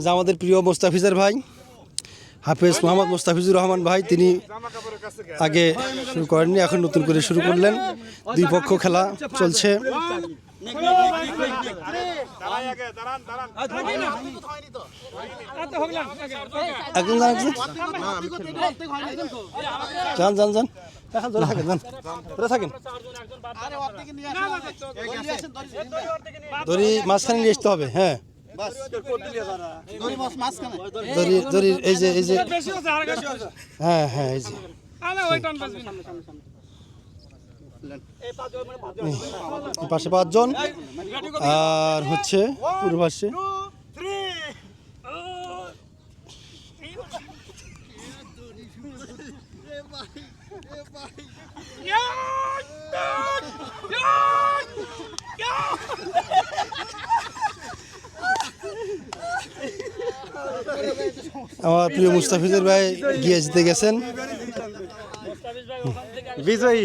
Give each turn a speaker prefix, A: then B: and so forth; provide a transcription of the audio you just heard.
A: যে আমাদের প্রিয় মোস্তাফিজের ভাই হাফেজ মোহাম্মদ মোস্তাফিজুর রহমান ভাই, তিনি আগে শুরু করেননি, এখন নতুন করে শুরু করলেন। দুই পক্ষ খেলা চলছে। একজন যান যান যান এখন ধরে থাকেন, যান ধরে থাকেন, দড়ি মাঝখানে নিয়ে আসতে হবে। হ্যাঁ দড়ির এই যে হ্যাঁ হ্যাঁ এই যে পাশে 5 জন আর হচ্ছে পূর্ব পাশে আমার প্রিয় মুস্তাফিজুর ভাই গিয়ে জিতে গেছেন বিজয়ী।